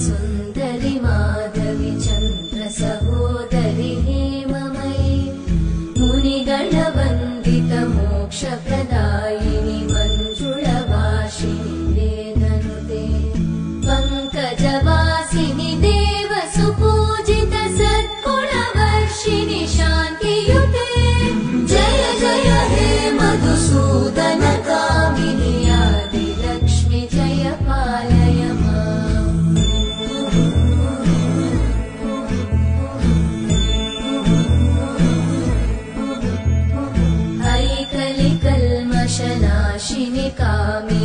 सुन्दरि माधवि चन्द्र सहोदरि हेममयि मुनिगणवन्दित मोक्षप्रदायिनि मञ्जुळवासिनि वेदनुते पङ्कजवासिनि देवसुपूजित सद्गुणवर्षिणि शान्तियुते जय जय हे मधुसूदन कामिनि आदिलक्ष्मि जय पालय माम् ऐकलिकल्मषनाशिनि कामिनि